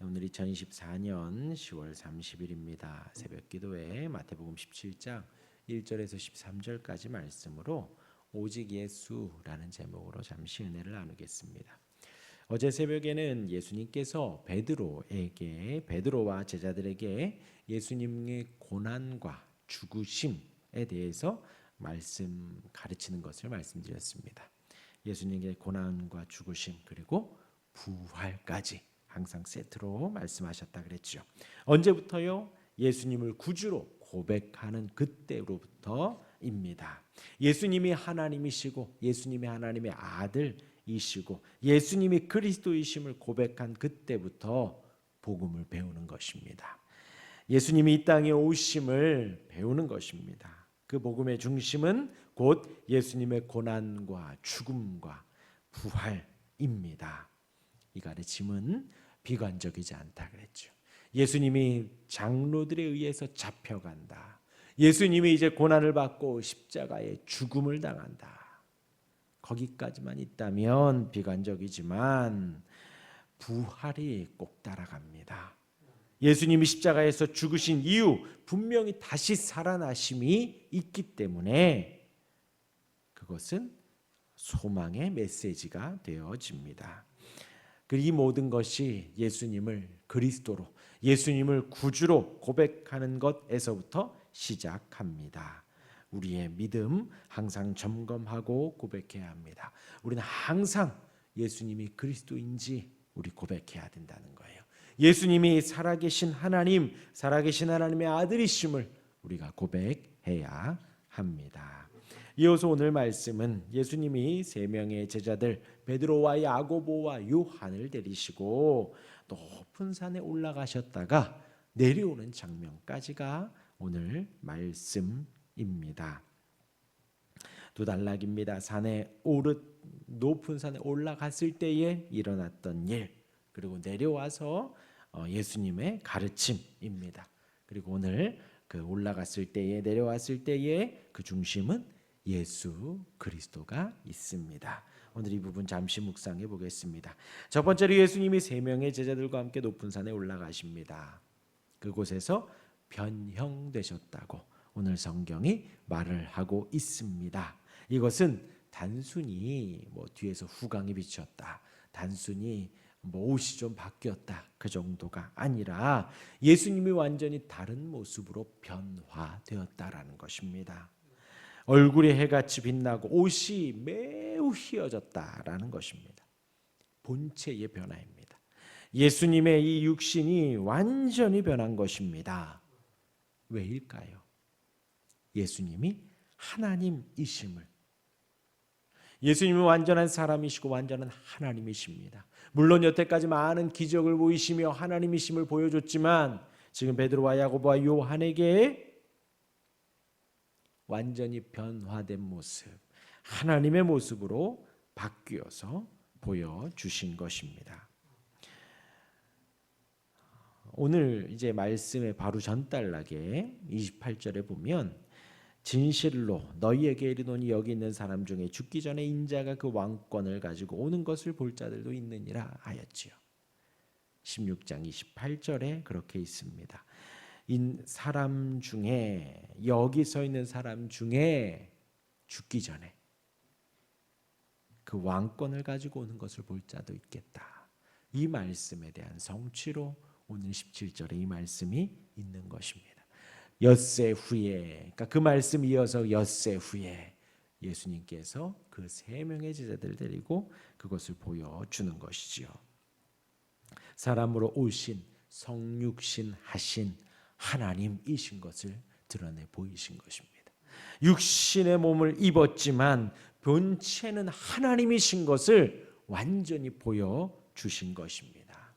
오늘 2024년 10월 30일입니다. 새벽 기도회 마태복음 17장 1절에서 13절까지 말씀으로 오직 예수라는 제목으로 잠시 은혜를 나누겠습니다. 어제 새벽에는 예수님께서 베드로와 제자들에게 예수님의 고난과 죽으심에 대해서 가르치는 것을 말씀드렸습니다. 예수님의 고난과 죽으심 그리고 부활까지 항상 세트로 말씀하셨다 그랬죠. 언제부터요? 예수님을 구주로 고백하는 그때로부터입니다. 예수님이 하나님이시고 예수님이 하나님의 아들이시고 예수님이 그리스도이심을 고백한 그때부터 복음을 배우는 것입니다. 예수님이 이 땅에 오심을 배우는 것입니다. 그 복음의 중심은 곧 예수님의 고난과 죽음과 부활입니다. 이 가르침은 비관적이지 않다 그랬죠. 예수님이 장로들에 의해서 잡혀간다. 예수님이 이제 고난을 받고 십자가에 죽음을 당한다. 거기까지만 있다면 비관적이지만 부활이 꼭 따라갑니다. 예수님이 십자가에서 죽으신 이후 분명히 다시 살아나심이 있기 때문에 그것은 소망의 메시지가 되어집니다. 이 모든 것이 예수님을 그리스도로, 예수님을 구주로 고백하는 것에서부터 시작합니다. 우리의 믿음 항상 점검하고 고백해야 합니다. 우리는 항상 예수님이 그리스도인지 우리 고백해야 된다는 거예요. 예수님이 살아계신 하나님, 살아계신 하나님의 아들이심을 우리가 고백해야 합니다. 이어서 오늘 말씀은 예수님이 세 명의 제자들 베드로와 야고보와 요한을 데리시고 높은 산에 올라가셨다가 내려오는 장면까지가 오늘 말씀입니다. 두 단락입니다. 높은 산에 올라갔을 때에 일어났던 일, 그리고 내려와서 예수님의 가르침입니다. 그리고 오늘 그 올라갔을 때에 내려왔을 때에 그 중심은 예수 그리스도가 있습니다. 오늘 이 부분 잠시 묵상해 보겠습니다. 첫 번째로 예수님이 세 명의 제자들과 함께 높은 산에 올라가십니다. 그곳에서 변형되셨다고 오늘 성경이 말을 하고 있습니다. 이것은 단순히 뒤에서 후광이 비쳤다, 단순히 옷이 좀 바뀌었다 그 정도가 아니라 예수님이 완전히 다른 모습으로 변화되었다라는 것입니다. 얼굴이 해같이 빛나고 옷이 매우 휘어졌다라는 것입니다. 본체의 변화입니다. 예수님의 이 육신이 완전히 변한 것입니다. 왜일까요? 예수님이 하나님이심을, 예수님은 완전한 사람이시고 완전한 하나님이십니다. 물론 여태까지 많은 기적을 보이시며 하나님이심을 보여줬지만 지금 베드로와 야고보와 요한에게 완전히 변화된 모습, 하나님의 모습으로 바뀌어서 보여주신 것입니다. 오늘 이제 말씀의 바로 전단락에 28절에 보면 진실로 너희에게 이르노니 여기 있는 사람 중에 죽기 전에 인자가 그 왕권을 가지고 오는 것을 볼 자들도 있느니라 하였지요. 16장 28절에 그렇게 있습니다. 사람 중에, 여기 서 있는 사람 중에 죽기 전에 그 왕권을 가지고 오는 것을 볼 자도 있겠다. 이 말씀에 대한 성취로 오늘 17절에 이 말씀이 있는 것입니다. 엿새 후에, 그러니까 그 말씀 이어서 엿새 후에 예수님께서 그 세 명의 제자들을 데리고 그것을 보여주는 것이지요. 사람으로 오신, 성육신 하신 하나님이신 것을 드러내 보이신 것입니다. 육신의 몸을 입었지만 본체는 하나님이신 것을 완전히 보여주신 것입니다.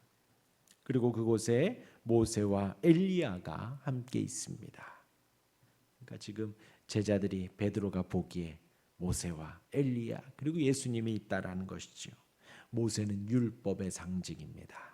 그리고 그곳에 모세와 엘리야가 함께 있습니다. 그러니까 지금 제자들이 베드로가 보기에 모세와 엘리야 그리고 예수님이 있다라는 것이죠. 모세는 율법의 상징입니다.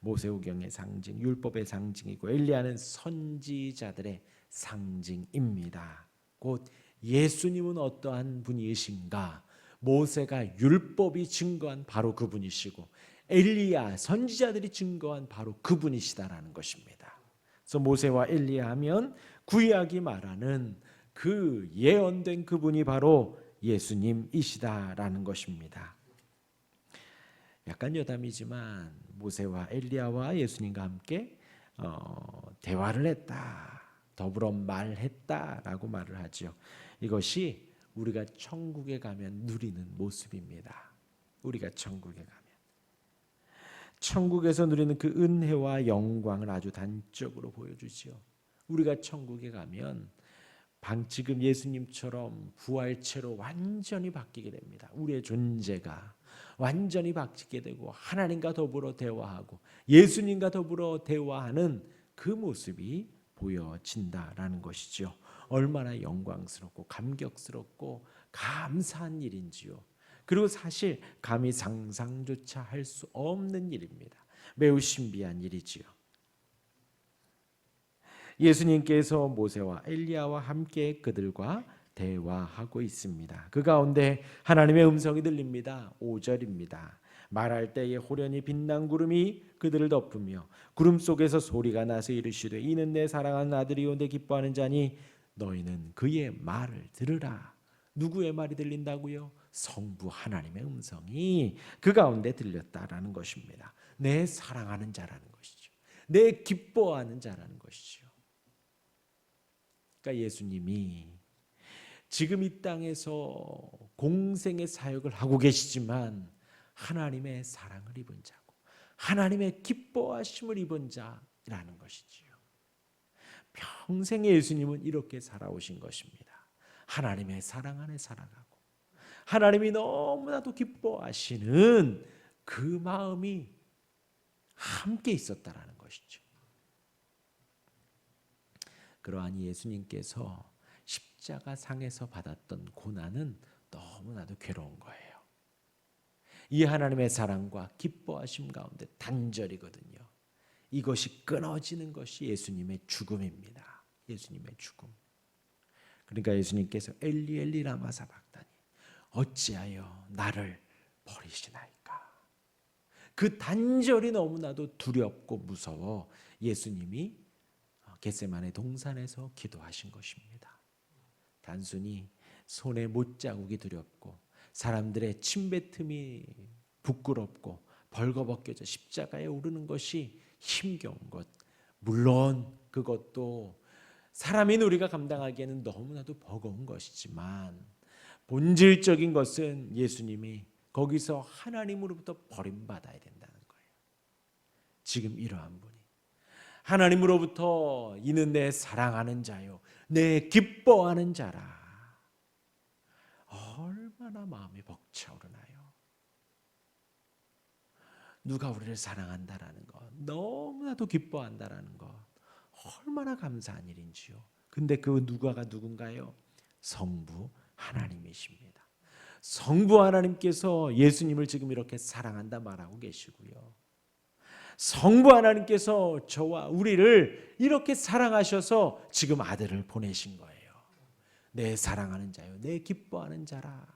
모세오경의 상징, 율법의 상징이고 엘리야는 선지자들의 상징입니다. 곧 예수님은 어떠한 분이신가, 모세가 율법이 증거한 바로 그분이시고 엘리야 선지자들이 증거한 바로 그분이시다라는 것입니다. 그래서 모세와 엘리야 하면 구약이 말하는 그 예언된 그분이 바로 예수님이시다라는 것입니다. 약간 여담이지만 모세와 엘리야와 예수님과 함께 대화를 했다, 더불어 말했다라고 말을 하죠. 이것이 우리가 천국에 가면 누리는 모습입니다. 우리가 천국에 가면 천국에서 누리는 그 은혜와 영광을 아주 단적으로 보여주지요. 우리가 천국에 가면 지금 예수님처럼 부활체로 완전히 바뀌게 됩니다. 우리의 존재가 완전히 바뀌게 되고 하나님과 더불어 대화하고 예수님과 더불어 대화하는 그 모습이 보여진다라는 것이죠. 얼마나 영광스럽고 감격스럽고 감사한 일인지요. 그리고 사실 감히 상상조차 할 수 없는 일입니다. 매우 신비한 일이지요. 예수님께서 모세와 엘리야와 함께 그들과 대화하고 있습니다. 그 가운데 하나님의 음성이 들립니다. 5절입니다. 말할 때에 호련히 빛난 구름이 그들을 덮으며 구름 속에서 소리가 나서 이르시되 이는 내 사랑하는 아들이요 내 기뻐하는 자니 너희는 그의 말을 들으라. 누구의 말이 들린다고요? 성부 하나님의 음성이 그 가운데 들렸다라는 것입니다. 내 사랑하는 자라는 것이죠. 내 기뻐하는 자라는 것이죠. 그러니까 예수님이 지금 이 땅에서 공생의 사역을 하고 계시지만 하나님의 사랑을 입은 자고 하나님의 기뻐하심을 입은 자라는 것이지요. 평생 예수님은 이렇게 살아오신 것입니다. 하나님의 사랑 안에 살아가고 하나님이 너무나도 기뻐하시는 그 마음이 함께 있었다라는 것이죠. 그러한 예수님께서 십자가 상에서 받았던 고난은 너무나도 괴로운 거예요. 이 하나님의 사랑과 기뻐하심 가운데 단절이거든요. 이것이 끊어지는 것이 예수님의 죽음입니다. 예수님의 죽음. 그러니까 예수님께서 엘리 엘리 라마 사박다니 어찌하여 나를 버리시나이까. 그 단절이 너무나도 두렵고 무서워 예수님이 겟세마네 동산에서 기도하신 것입니다. 단순히 손에 못자국이 두렵고 사람들의 침뱉음이 부끄럽고 벌거벗겨져 십자가에 오르는 것이 힘겨운 것, 물론 그것도 사람인 우리가 감당하기에는 너무나도 버거운 것이지만 본질적인 것은 예수님이 거기서 하나님으로부터 버림받아야 된다는 거예요. 지금 이러한 분이 하나님으로부터 이는 내 사랑하는 자요 내 기뻐하는 자라. 얼마나 마음이 벅차오르나요. 누가 우리를 사랑한다라는 것, 너무나도 기뻐한다라는 것, 얼마나 감사한 일인지요. 근데 그 누가가 누군가요? 성부 하나님이십니다. 성부 하나님께서 예수님을 지금 이렇게 사랑한다 말하고 계시고요. 성부 하나님께서 저와 우리를 이렇게 사랑하셔서 지금 아들을 보내신 거예요. 내 사랑하는 자요 내 기뻐하는 자라.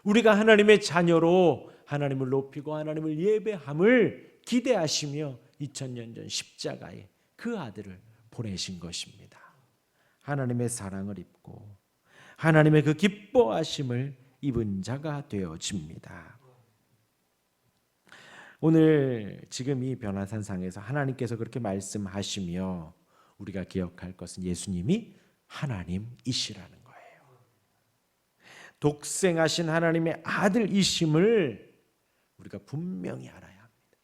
우리가 하나님의 자녀로 하나님을 높이고 하나님을 예배함을 기대하시며 2000년 전 십자가에 그 아들을 보내신 것입니다. 하나님의 사랑을 입고 하나님의 그 기뻐하심을 입은 자가 되어집니다. 오늘 지금 이 변화산상에서 하나님께서 그렇게 말씀하시며 우리가 기억할 것은 예수님이 하나님이시라는 거예요. 독생하신 하나님의 아들이심을 우리가 분명히 알아야 합니다.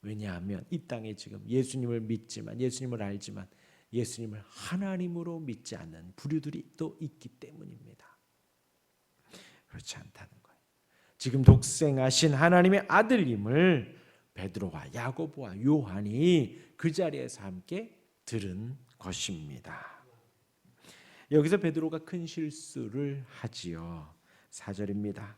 왜냐하면 이 땅에 지금 예수님을 믿지만 예수님을 알지만 예수님을 하나님으로 믿지 않는 부류들이 또 있기 때문입니다. 그렇지 않다는 거예요. 지금 독생하신 하나님의 아들임을 베드로와 야고보와 요한이 그 자리에서 함께 들은 것입니다. 여기서 베드로가 큰 실수를 하지요. 4절입니다.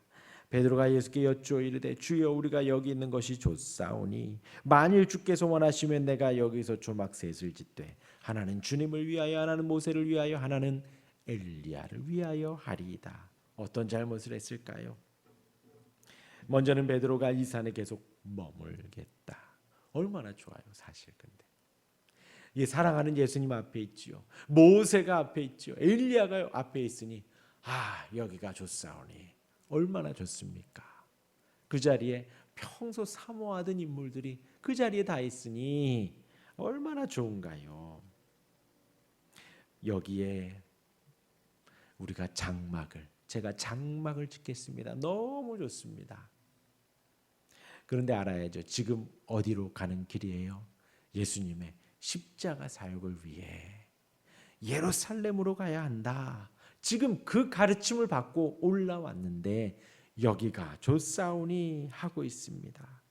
베드로가 예수께 여쭈어 이르되 주여 우리가 여기 있는 것이 좋사오니 만일 주께서 원하시면 내가 여기서 조막 셋을 짓되 하나는 주님을 위하여 하나는 모세를 위하여 하나는 엘리야를 위하여 하리이다. 어떤 잘못을 했을까요? 먼저는 베드로가 이 산에 계속 머물겠다. 얼마나 좋아요, 사실. 근데 이 사랑하는 예수님 앞에 있지요. 모세가 앞에 있지요. 엘리야가 앞에 있으니 여기가 좋사오니 얼마나 좋습니까? 그 자리에 평소 사모하던 인물들이 그 자리에 다 있으니 얼마나 좋은가요? 여기에 우리가 제가 장막을 짓겠습니다. 너무 좋습니다. 그런데 알아야죠. 지금 어디로 가는 길이에요? 예수님의 십자가 사역을 위해 예루살렘으로 가야 한다. 지금 그 가르침을 받고 올라왔는데 여기가 좋사오니 하고 있습니다.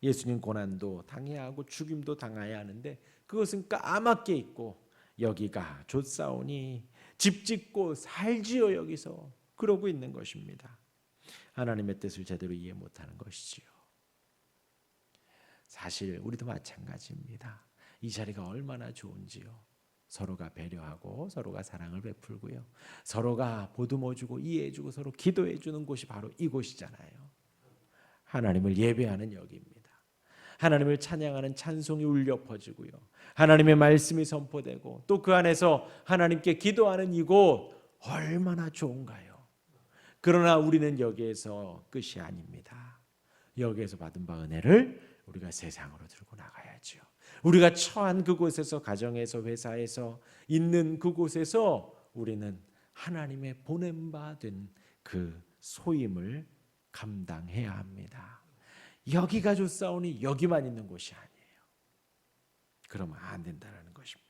예수님 고난도 당해야 하고 죽임도 당해야 하는데 그것은 까맣게 있고 여기가 좋사오니 집 짓고 살지요 여기서 그러고 있는 것입니다. 하나님의 뜻을 제대로 이해 못하는 것이지요. 사실 우리도 마찬가지입니다. 이 자리가 얼마나 좋은지요. 서로가 배려하고 서로가 사랑을 베풀고요. 서로가 보듬어주고 이해해주고 서로 기도해주는 곳이 바로 이곳이잖아요. 하나님을 예배하는 여기입니다. 하나님을 찬양하는 찬송이 울려 퍼지고요. 하나님의 말씀이 선포되고 또 그 안에서 하나님께 기도하는 이곳 얼마나 좋은가요. 그러나 우리는 여기에서 끝이 아닙니다. 여기에서 받은 바 은혜를 우리가 세상으로 들고 나가야죠. 우리가 처한 그곳에서 가정에서 회사에서 있는 그곳에서 우리는 하나님의 보냄받은 그 소임을 감당해야 합니다. 여기가 좋사오니 여기만 있는 곳이 아니에요. 그러면 안 된다는 것입니다.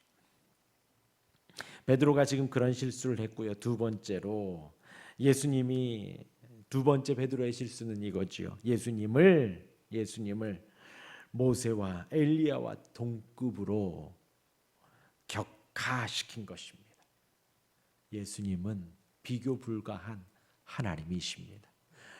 베드로가 지금 그런 실수를 했고요. 두 번째로 예수님이 두 번째 베드로의 실수는 이거지요. 예수님을 모세와 엘리야와 동급으로 격하시킨 것입니다. 예수님은 비교 불가한 하나님이십니다.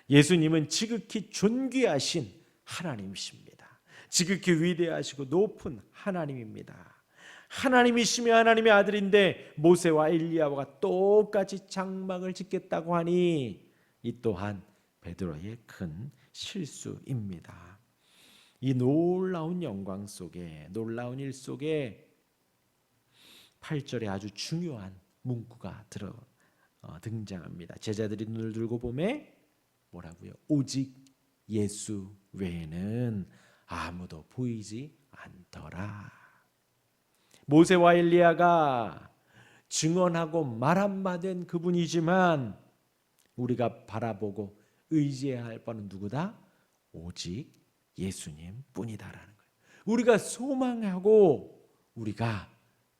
예수님은 지극히 존귀하신 하나님이십니다. 지극히 위대하시고 높은 하나님입니다. 하나님이시며 하나님의 아들인데 모세와 엘리야와 똑같이 장막을 짓겠다고 하니 이 또한 베드로의 큰 실수입니다. 이 놀라운 영광 속에 놀라운 일 속에 8절에 아주 중요한 문구가 등장합니다. 제자들이 눈을 들고 보매 뭐라고요? 오직 예수 외에는 아무도 보이지 않더라. 모세와 엘리야가 증언하고 말 한마디 된 그분이지만 우리가 바라보고 의지해야 할 바는 누구다? 오직 예수님 뿐이다라는 거예요. 우리가 소망하고 우리가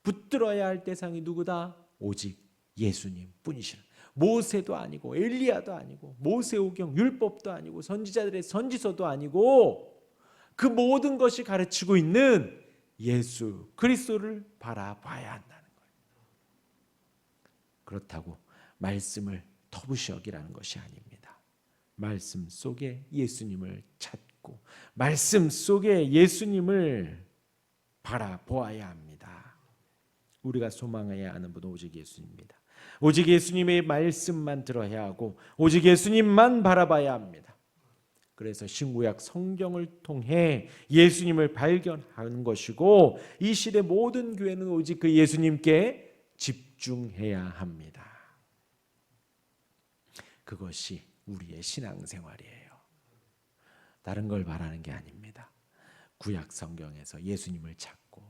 붙들어야 할 대상이 누구다? 오직 예수님 뿐이시라. 모세도 아니고 엘리야도 아니고 모세오경 율법도 아니고 선지자들의 선지서도 아니고 그 모든 것이 가르치고 있는 예수 그리스도를 바라봐야 한다는 거예요. 그렇다고 말씀을 터부시 여기라는 것이 아닙니다. 말씀 속에 예수님을 찾고 말씀 속에 예수님을 바라보아야 합니다. 우리가 소망해야 하는 분은 오직 예수님입니다. 오직 예수님의 말씀만 들어야 하고 오직 예수님만 바라봐야 합니다. 그래서 신구약 성경을 통해 예수님을 발견하는 것이고 이 시대 모든 교회는 오직 그 예수님께 집중해야 합니다. 그것이 우리의 신앙생활이에요. 다른 걸 바라는 게 아닙니다. 구약 성경에서 예수님을 찾고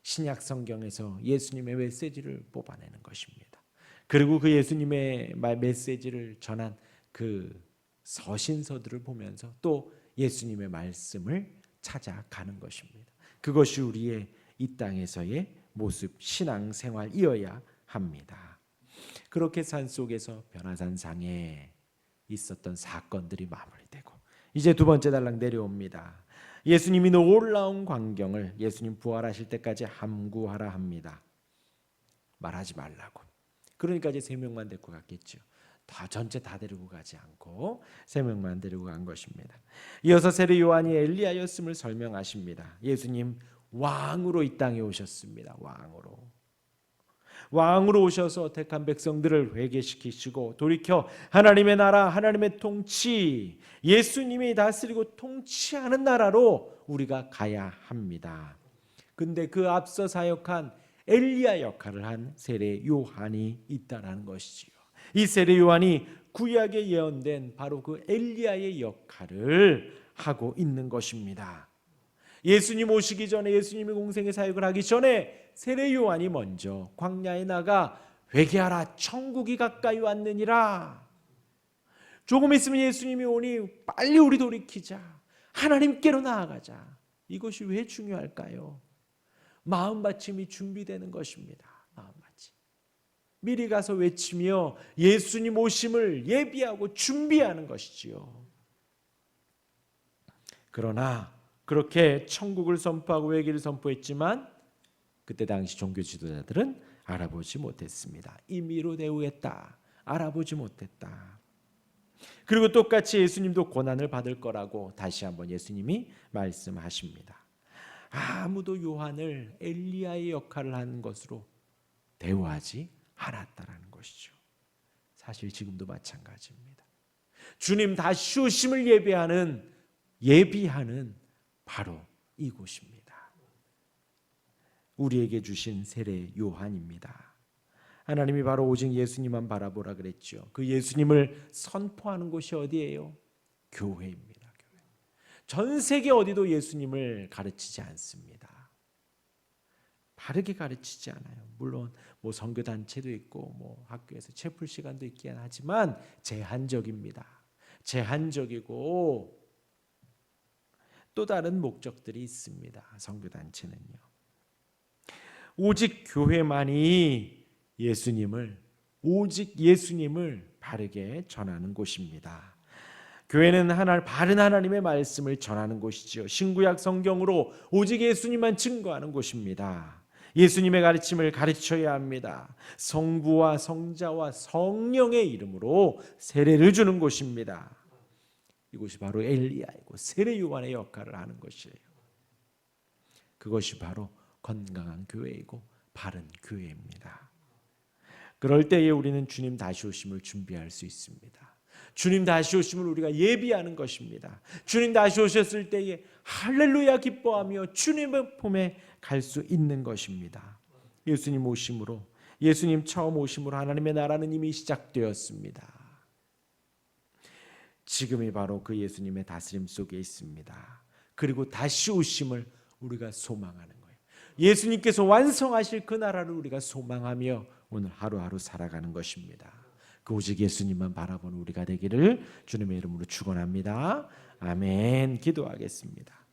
신약 성경에서 예수님의 메시지를 뽑아내는 것입니다. 그리고 그 예수님의 메시지를 전한 그 서신서들을 보면서 또 예수님의 말씀을 찾아가는 것입니다. 그것이 우리의 이 땅에서의 모습 신앙생활이어야 합니다. 그렇게 산 속에서 변화산상에 있었던 사건들이 마무리되고 이제 두 번째 달랑 내려옵니다. 예수님이 놀라운 광경을 예수님 부활하실 때까지 함구하라 합니다. 말하지 말라고. 그러니까 이제 3명만 데리고 갔겠죠. 다 전체 다 데리고 가지 않고 3명만 데리고 간 것입니다. 이어서 세례 요한이 엘리야였음을 설명하십니다. 예수님 왕으로 이 땅에 오셨습니다. 왕으로 오셔서 택한 백성들을 회개시키시고 돌이켜 하나님의 나라, 하나님의 통치, 예수님이 다스리고 통치하는 나라로 우리가 가야 합니다. 근데 그 앞서 사역한 엘리야 역할을 한 세례 요한이 있다라는 것이지요. 이 세례 요한이 구약에 예언된 바로 그 엘리야의 역할을 하고 있는 것입니다. 예수님 오시기 전에, 예수님이 공생의 사역을 하기 전에 세례 요한이 먼저 광야에 나가 회개하라, 천국이 가까이 왔느니라. 조금 있으면 예수님이 오니 빨리 우리 돌이키자, 하나님께로 나아가자. 이것이 왜 중요할까요? 마음받침이 준비되는 것입니다. 마음받침. 미리 가서 외치며 예수님 오심을 예비하고 준비하는 것이지요. 그러나 그렇게 천국을 선포하고 회개를 선포했지만 그때 당시 종교 지도자들은 알아보지 못했습니다. 임의로 대우했다. 알아보지 못했다. 그리고 똑같이 예수님도 고난을 받을 거라고 다시 한번 예수님이 말씀하십니다. 아무도 요한을 엘리야의 역할을 하는 것으로 대우하지 않았다라는 것이죠. 사실 지금도 마찬가지입니다. 주님 다시 오심을 예비하는 바로 이곳입니다. 우리에게 주신 세례 요한입니다. 하나님이 바로 오직 예수님만 바라보라 그랬죠. 그 예수님을 선포하는 곳이 어디예요? 교회입니다. 교회. 전 세계 어디도 예수님을 가르치지 않습니다. 바르게 가르치지 않아요. 물론 뭐 선교단체도 있고 학교에서 채플 시간도 있긴 하지만 제한적입니다. 제한적이고 또 다른 목적들이 있습니다. 선교단체는요. 오직 교회만이 오직 예수님을 바르게 전하는 곳입니다. 교회는 바른 하나님의 말씀을 전하는 곳이지요. 신구약 성경으로 오직 예수님만 증거하는 곳입니다. 예수님의 가르침을 가르쳐야 합니다. 성부와 성자와 성령의 이름으로 세례를 주는 곳입니다. 이곳이 바로 엘리야이고 세례 요한의 역할을 하는 것이에요. 그것이 바로 건강한 교회이고 바른 교회입니다. 그럴 때에 우리는 주님 다시 오심을 준비할 수 있습니다. 주님 다시 오심을 우리가 예비하는 것입니다. 주님 다시 오셨을 때에 할렐루야 기뻐하며 주님의 품에 갈 수 있는 것입니다. 예수님 오심으로, 예수님 처음 오심으로 하나님의 나라는 이미 시작되었습니다. 지금이 바로 그 예수님의 다스림 속에 있습니다. 그리고 다시 오심을 우리가 소망하는 거예요. 예수님께서 완성하실 그 나라를 우리가 소망하며 오늘 하루하루 살아가는 것입니다. 그 오직 예수님만 바라보는 우리가 되기를 주님의 이름으로 축원합니다. 아멘. 기도하겠습니다.